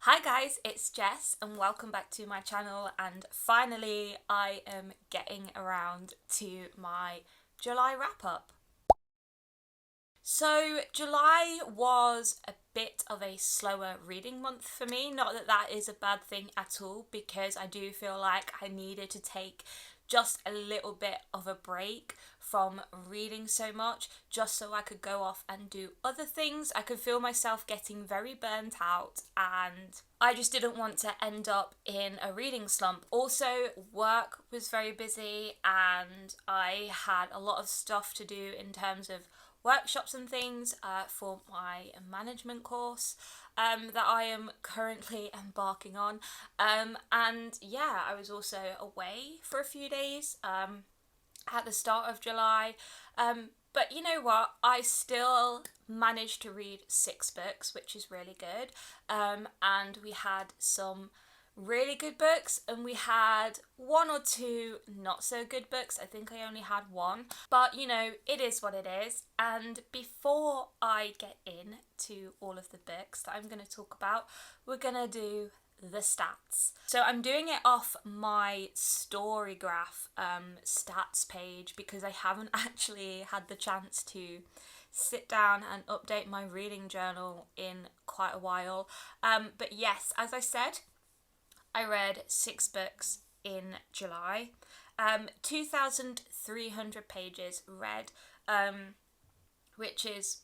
Hi guys, it's Jess and welcome back to my channel, and finally I am getting around to my July wrap up. So July was a bit of a slower reading month for me. Not that that is a bad thing at all, because I do feel like I needed to take just a little bit of a break from reading so much, just so I could go off and do other things. I could feel myself getting very burnt out, and I just didn't want to end up in a reading slump. Also, work was very busy and I had a lot of stuff to do in terms of workshops and things for my management course that I am currently embarking on. And yeah, I was also away for a few days at the start of July. But you know what? I still managed to read 6 books, which is really good. And we had some really good books, and we had one or two not so good books. I think I only had one, but you know, it is what it is. And before I get into all of the books that I'm going to talk about, we're going to do the stats. So I'm doing it off my Storygraph stats page, because I haven't actually had the chance to sit down and update my reading journal in quite a while. But yes, as I said, I read 6 books in July. 2,300 pages read, which is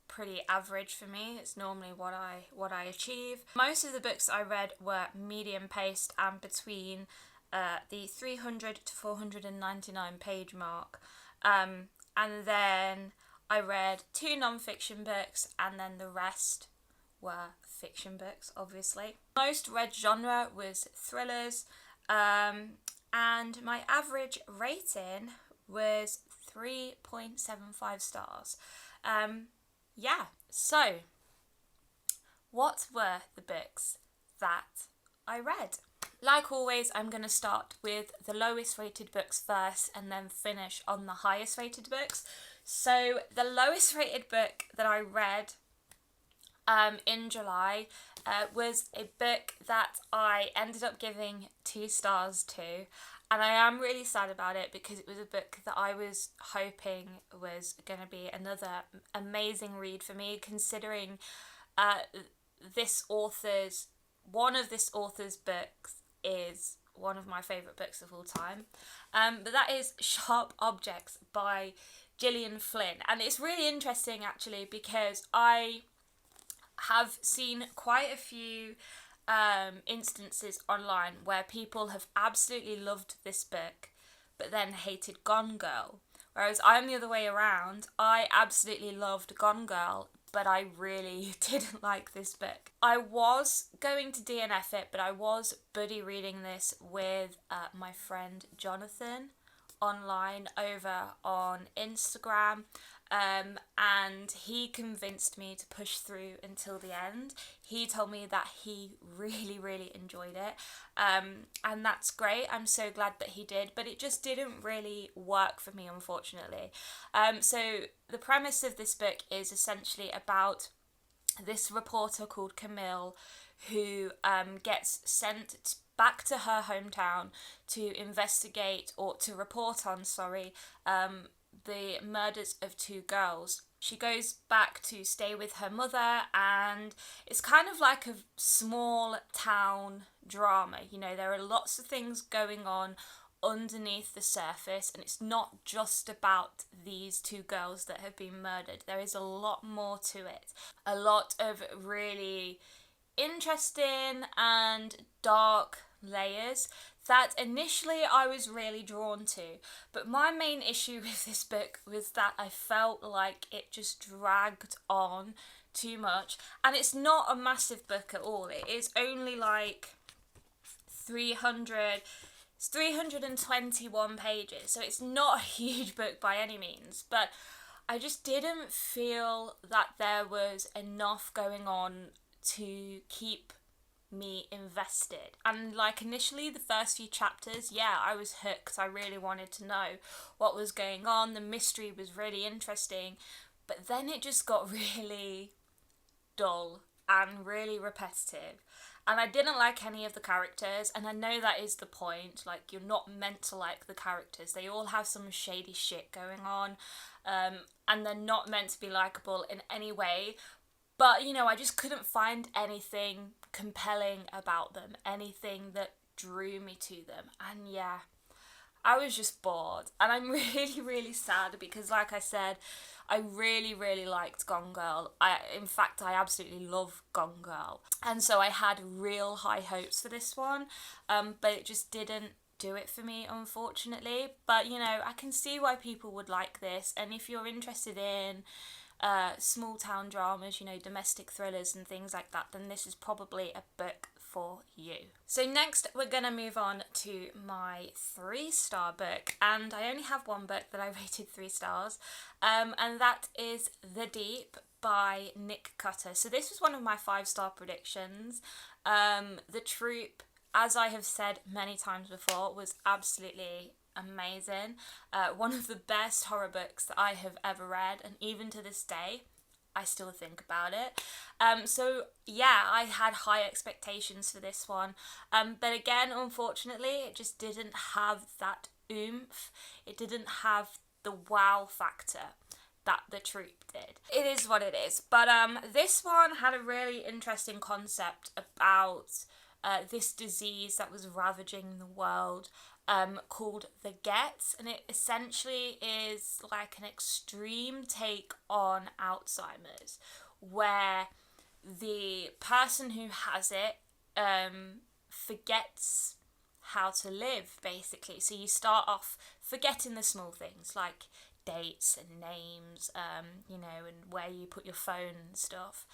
pretty average for me. It's normally what I achieve. Most of the books I read were medium paced and between the 300 to 499 page mark. And then I read 2 non-fiction books, and then the rest were fiction books, obviously. Most read genre was thrillers, and my average rating was 3.75 stars. Yeah, so what were the books that I read? Like always, I'm going to start with the lowest rated books first and then finish on the highest rated books. So the lowest rated book that I read in July was a book that I ended up giving 2 stars to, and I am really sad about it, because it was a book that I was hoping was going to be another amazing read for me, considering this author's one of this author's books is one of my favourite books of all time. But that is Sharp Objects by Gillian Flynn, and it's really interesting actually, because I have seen quite a few instances online where people have absolutely loved this book but then hated Gone Girl. Whereas I'm the other way around. I absolutely loved Gone Girl, but I really didn't like this book. I was going to DNF it, but I was buddy reading this with my friend Jonathan online over on Instagram, and he convinced me to push through until the end. He told me that he really enjoyed it, and that's great. I'm so glad that he did, but it just didn't really work for me, unfortunately. So the premise of this book is essentially about this reporter called Camille, who gets sent back to her hometown to investigate, or to report on, the murders of 2 girls. She goes back to stay with her mother, and it's kind of like a small town drama. You know, there are lots of things going on underneath the surface, and it's not just about these 2 girls that have been murdered. There is a lot more to it. A lot of really interesting and dark layers that initially I was really drawn to. But my main issue with this book was that I felt like it just dragged on too much. And it's not a massive book at all. It is only like 300 it's 321 pages, so it's not a huge book by any means, but I just didn't feel that there was enough going on to keep me invested. And like initially, the first few chapters, yeah, I was hooked. I really wanted to know what was going on. The mystery was really interesting, but then it just got really dull and really repetitive. And I didn't like any of the characters, and I know that is the point. Like, you're not meant to like the characters. They all have some shady shit going on, and they're not meant to be likable in any way. But, you know, I just couldn't find anything compelling about them, anything that drew me to them. And yeah, I was just bored. And I'm really, really sad because, like I said, I really, really liked Gone Girl. In fact, I absolutely love Gone Girl. And so I had real high hopes for this one, but it just didn't do it for me, unfortunately. But, you know, I can see why people would like this. And if you're interested in small town dramas, you know, domestic thrillers and things like that, then this is probably a book for you. So next we're gonna move on to my 3-star book, and I only have one book that I rated 3 stars, and that is The Deep by Nick Cutter. So this was one of my 5-star predictions. The Troop, as I have said many times before, was absolutely amazing. One of the best horror books that I have ever read, and even to this day I still think about it. So yeah, I had high expectations for this one, but again, unfortunately, it just didn't have that oomph. It didn't have the wow factor that The Troop did. It is what it is. But this one had a really interesting concept about this disease that was ravaging the world, called the Gets, and it essentially is like an extreme take on Alzheimer's, where the person who has it forgets how to live, basically. So you start off forgetting the small things like dates and names, you know, and where you put your phone and stuff,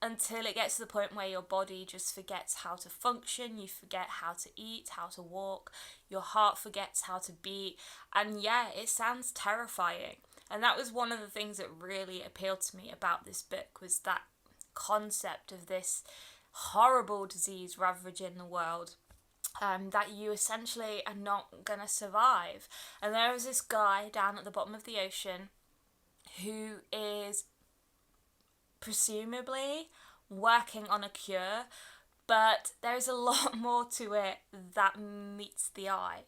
until it gets to the point where your body just forgets how to function. You forget how to eat, how to walk, your heart forgets how to beat, and yeah, it sounds terrifying. And that was one of the things that really appealed to me about this book, was that concept of this horrible disease ravaging the world, that you essentially are not gonna survive. And there was this guy down at the bottom of the ocean who is presumably working on a cure, but there's a lot more to it that meets the eye.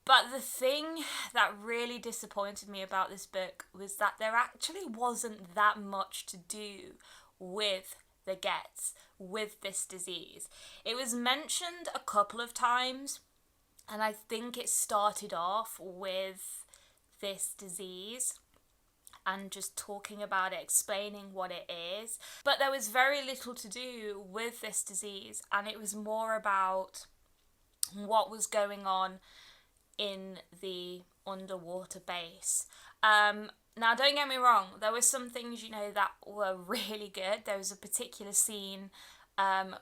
But the thing that really disappointed me about this book was that there actually wasn't that much to do with the Gets, with this disease. It was mentioned a couple of times, and I think it started off with this disease and just talking about it, explaining what it is. But there was very little to do with this disease, and it was more about what was going on in the underwater base. Now, don't get me wrong, there were some things, you know, that were really good. There was a particular scene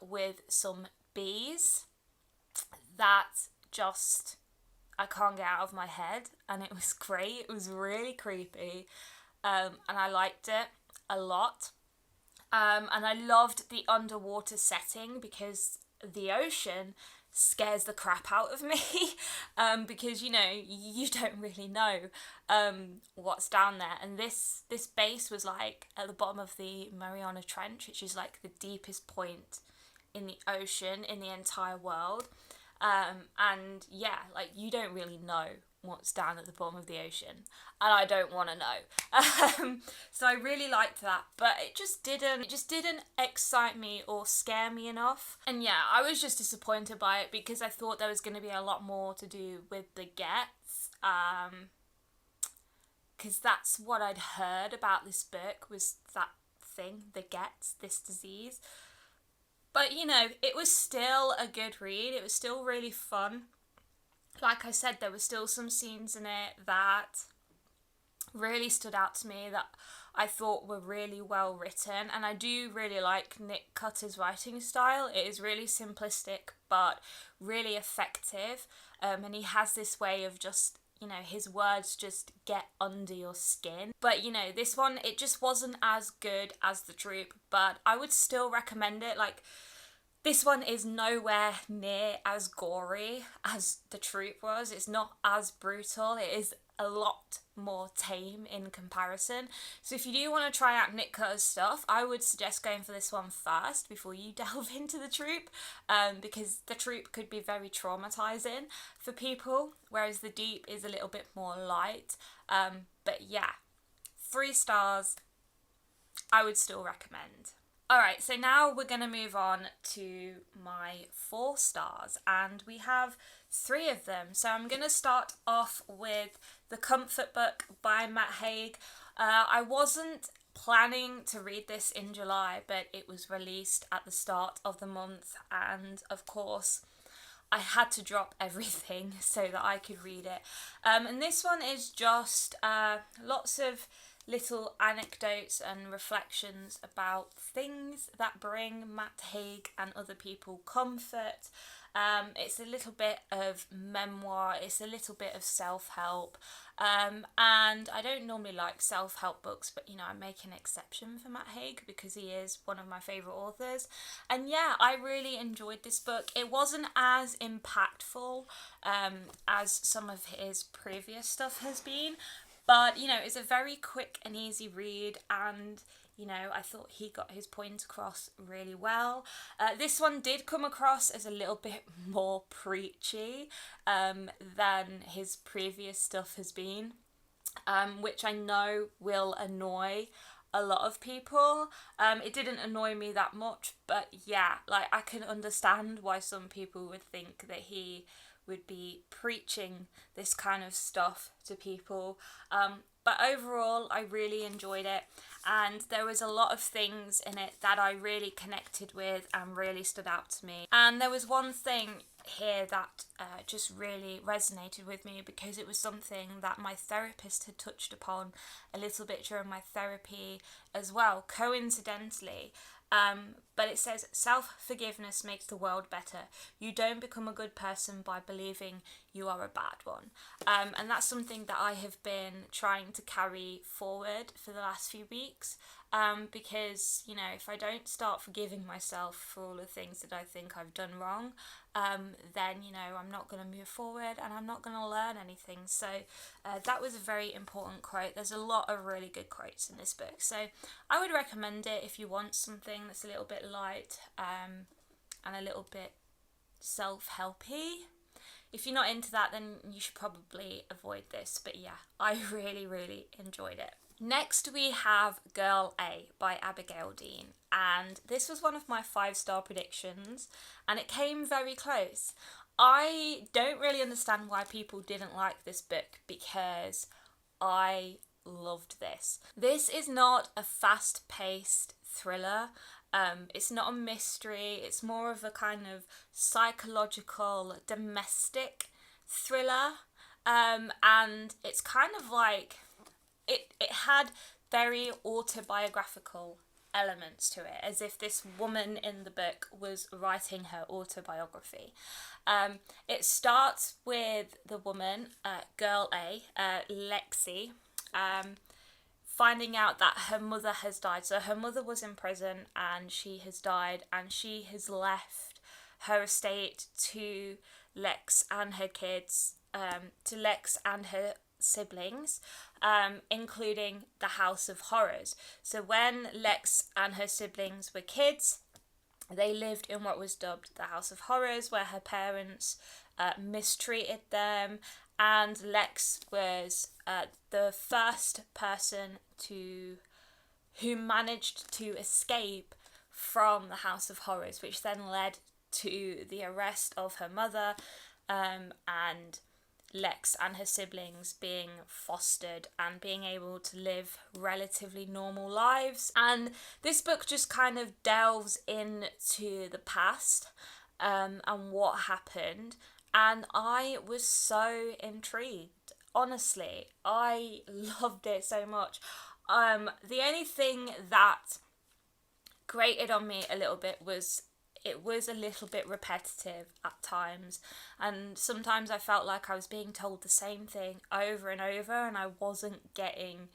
with some bees that just, I can't get out of my head, and it was great. It was really creepy. And I liked it a lot. And I loved the underwater setting, because the ocean scares the crap out of me, because, you know, you don't really know what's down there. And this base was like at the bottom of the Mariana Trench, which is like the deepest point in the ocean in the entire world. And yeah, like, you don't really know what's down at the bottom of the ocean, and I don't want to know. So I really liked that, but it just didn't excite me or scare me enough. And yeah, I was just disappointed by it, because I thought there was going to be a lot more to do with the Gets, because that's what I'd heard about this book, was that thing, the Gets, this disease. But, you know, it was still a good read. It was still really fun. Like I said, there were still some scenes in it that really stood out to me, that I thought were really well written. And I do really like Nick Cutter's writing style. It is really simplistic, but really effective. And he has this way of just, you know, his words just get under your skin. But, you know, this one, it just wasn't as good as The Troop, but I would still recommend it. Like, This one is nowhere near as gory as The Troop was. It's not as brutal. It is a lot more tame in comparison. So if you do want to try out Nick Cutter's stuff, I would suggest going for this one first before you delve into The Troop, because The Troop could be very traumatizing for people, whereas The Deep is a little bit more light. But yeah, 3 stars, I would still recommend. Alright, so now we're going to move on to my 4 stars, and we have 3 of them. So I'm going to start off with The Comfort Book by Matt Haig. I wasn't planning to read this in July, but it was released at the start of the month, and of course I had to drop everything so that I could read it. And this one is just lots of little anecdotes and reflections about things that bring Matt Haig and other people comfort. It's a little bit of memoir, it's a little bit of self-help, and I don't normally like self-help books, but I make an exception for Matt Haig because he is one of my favourite authors. And yeah, I really enjoyed this book. It wasn't as impactful as some of his previous stuff has been, but it's a very quick and easy read, and I thought he got his point across really well. This one did come across as a little bit more preachy than his previous stuff has been, which I know will annoy a lot of people. It didn't annoy me that much, but yeah, I can understand why some people would think that he would be preaching this kind of stuff to people. But overall, I really enjoyed it, and there was a lot of things in it that I really connected with and really stood out to me. And there was one thing here that just really resonated with me, because it was something that my therapist had touched upon a little bit during my therapy as well, coincidentally. But it says, self-forgiveness makes the world better. You don't become a good person by believing you are a bad one. And that's something that I have been trying to carry forward for the last few weeks. Because, if I don't start forgiving myself for all the things that I think I've done wrong, then, I'm not going to move forward and I'm not going to learn anything. So that was a very important quote. There's a lot of really good quotes in this book. So I would recommend it if you want something that's a little bit light and a little bit self-helpy. If you're not into that, then you should probably avoid this. But yeah, I really, really enjoyed it. Next we have Girl A by Abigail Dean, and this was one of my 5-star predictions, and it came very close. I don't really understand why people didn't like this book, because I loved this. This is not a fast-paced thriller. It's not a mystery. It's more of a kind of psychological, domestic thriller, and it's kind of like it had very autobiographical elements to it, as if this woman in the book was writing her autobiography. It starts with the woman, Girl A, Lexi, finding out that her mother has died. So her mother was in prison and she has died, and she has left her estate to Lex and her kids, to Lex and her siblings, including the House of Horrors. So when Lex and her siblings were kids, they lived in what was dubbed the House of Horrors, where her parents mistreated them, and Lex was the first person who managed to escape from the House of Horrors, which then led to the arrest of her mother, and Lex and her siblings being fostered and being able to live relatively normal lives. And this book just kind of delves into the past and what happened, and I was so intrigued. Honestly, I loved it so much. The only thing that grated on me a little bit was it was a little bit repetitive at times, and sometimes I felt like I was being told the same thing over and over, and I wasn't getting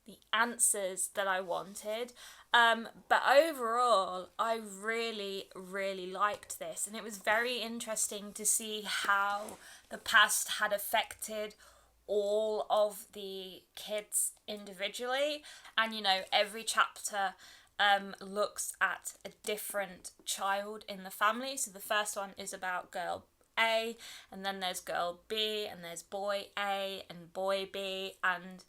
the answers that I wanted. But overall, I really, really liked this, and it was very interesting to see how the past had affected all of the kids individually. And every chapter looks at a different child in the family. So the first one is about girl A, and then there's girl B, and there's boy A and boy B, and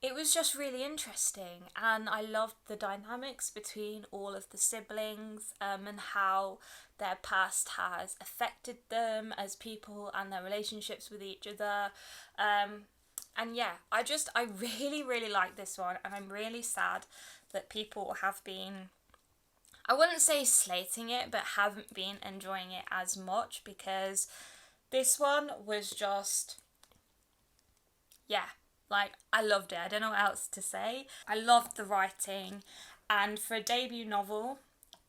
it was just really interesting, and I loved the dynamics between all of the siblings, and how their past has affected them as people and their relationships with each other. I really, really like this one, and I'm really sad that people have been, I wouldn't say slating it, but haven't been enjoying it as much, because this one was just, I loved it. I don't know what else to say. I loved the writing, and for a debut novel,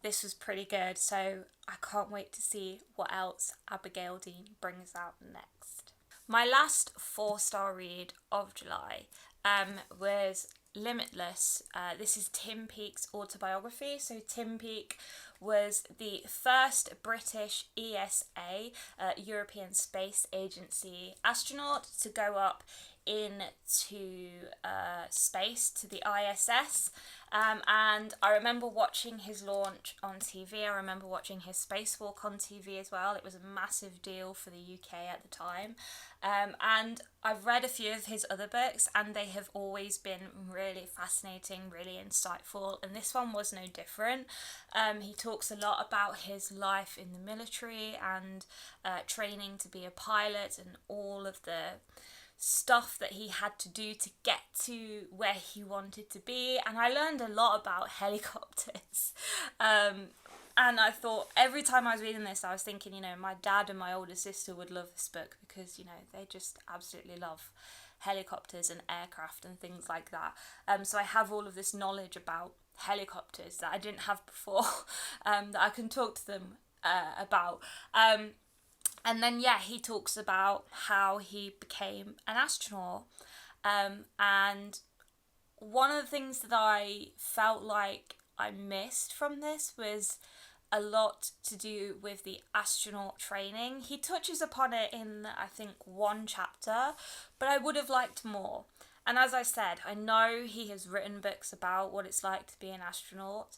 this was pretty good, so I can't wait to see what else Abigail Dean brings out next. My last 4-star read of July was Limitless. This is Tim Peake's autobiography. So Tim Peake was the first British ESA, European Space Agency astronaut to go up into space to the ISS, and I remember watching his launch on TV. I remember watching his spacewalk on TV as well. It was a massive deal for the UK at the time, and I've read a few of his other books, and they have always been really fascinating, really insightful, and this one was no different. He talks a lot about his life in the military and training to be a pilot, and all of the stuff that he had to do to get to where he wanted to be, and I learned a lot about helicopters. And I thought, every time I was reading this, I was thinking, my dad and my older sister would love this book, because they just absolutely love helicopters and aircraft and things like that. So I have all of this knowledge about helicopters that I didn't have before, that I can talk to them about. And then, he talks about how he became an astronaut. And one of the things that I felt like I missed from this was a lot to do with the astronaut training. He touches upon it in, I think, one chapter, but I would have liked more. And as I said, I know he has written books about what it's like to be an astronaut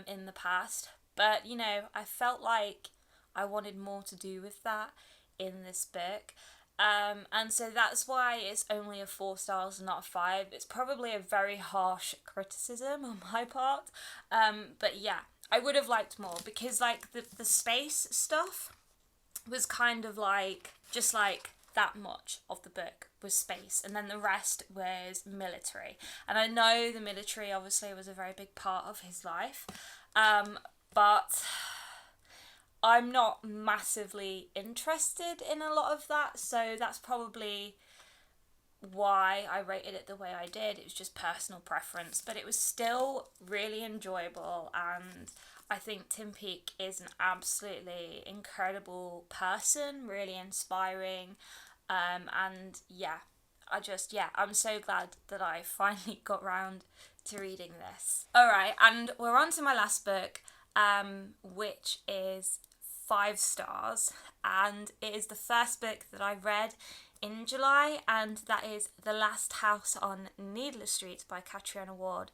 in the past, but, I felt like I wanted more to do with that in this book. And so that's why it's only a 4 stars and not a 5. It's probably a very harsh criticism on my part. But I would have liked more, because the space stuff was kind of just that much of the book was space, and then the rest was military. And I know the military obviously was a very big part of his life, but I'm not massively interested in a lot of that, so that's probably why I rated it the way I did. It was just personal preference, but it was still really enjoyable, and I think Tim Peake is an absolutely incredible person, really inspiring, and I'm so glad that I finally got round to reading this. Alright, and we're on to my last book, which is 5 stars, and it is the first book that I read in July, and that is The Last House on Needless Street by Catriona Ward.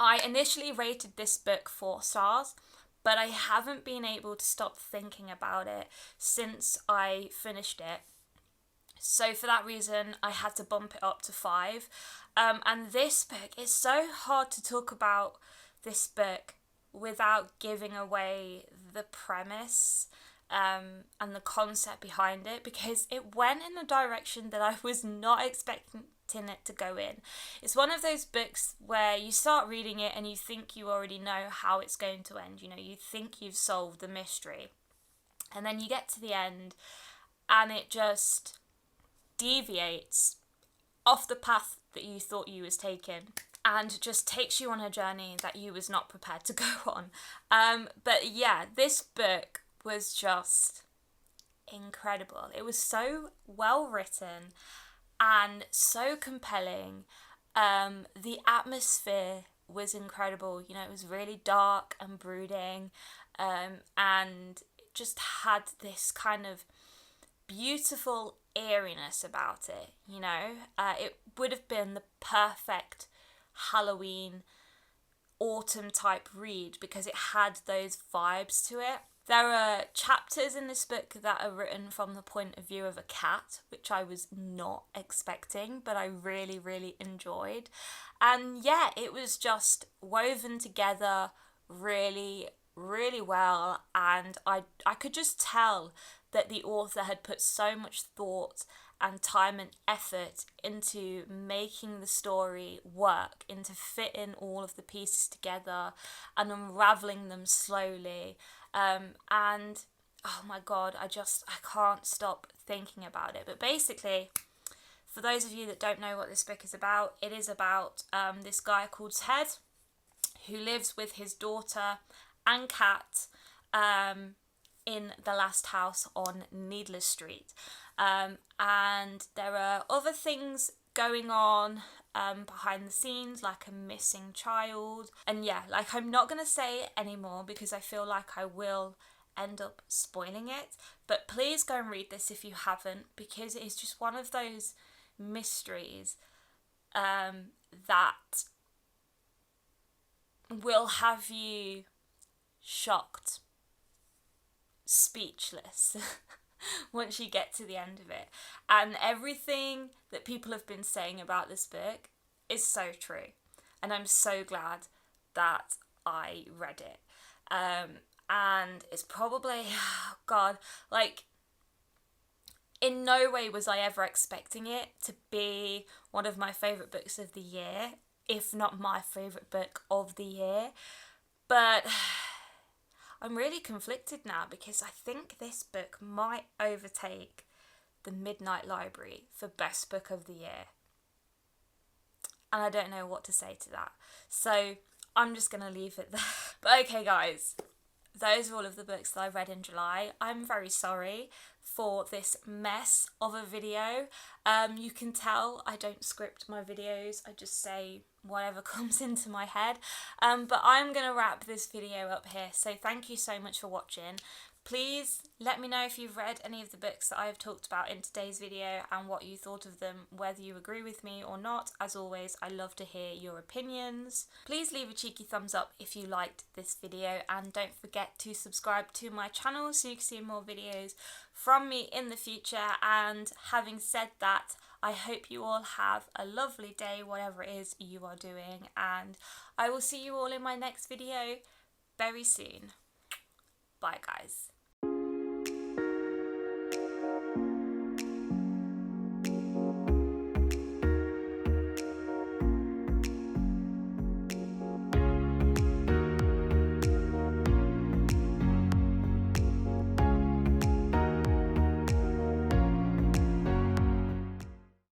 I initially rated this book 4 stars, but I haven't been able to stop thinking about it since I finished it. So for that reason, I had to bump it up to 5. And this book, it's so hard to talk about this book without giving away the premise and the concept behind it, because it went in a direction that I was not expecting it to go in. It's one of those books where you start reading it and you think you already know how it's going to end. You think you've solved the mystery, and then you get to the end and it just deviates off the path that you thought you was taking, and just takes you on a journey that you was not prepared to go on. But this book was just incredible. It was so well written, and so compelling. The atmosphere was incredible. You know, it was really dark and brooding, and it just had this kind of beautiful eeriness about it. You know, it would have been the perfect Halloween autumn type read because it had those vibes to it. There are chapters in this book that are written from the point of view of a cat, which I was not expecting, but I really, really enjoyed. And yeah, it was just woven together really, really well. And I could just tell that the author had put so much thought and time and effort into making the story work, into fitting all of the pieces together and unraveling them slowly. And oh my god, I can't stop thinking about it. But basically, for those of you that don't know what this book is about, it is about this guy called Ted who lives with his daughter and cat in the last house on Needless Street. And there are other things going on behind the scenes, like a missing child. And yeah, like I'm not going to say it anymore because I feel like I will end up spoiling it. But please go and read this if you haven't, because it is just one of those mysteries that will have you shocked, speechless once you get to the end of it. And everything that people have been saying about this book is so true, and I'm so glad that I read it. And it's probably, oh god, like in no way was I ever expecting it to be one of my favourite books of the year, if not my favourite book of the year. But I'm really conflicted now because I think this book might overtake The Midnight Library for best book of the year. And I don't know what to say to that. So I'm just going to leave it there. But okay, guys, those are all of the books that I read in July. I'm very sorry for this mess of a video. You can tell I don't script my videos. I just say whatever comes into my head. But I'm going to wrap this video up here. So thank you so much for watching. Please let me know if you've read any of the books that I have talked about in today's video and what you thought of them, whether you agree with me or not. As always, I love to hear your opinions. Please leave a cheeky thumbs up if you liked this video, and don't forget to subscribe to my channel so you can see more videos from me in the future. And having said that, I hope you all have a lovely day, whatever it is you are doing, and I will see you all in my next video very soon. Bye, guys.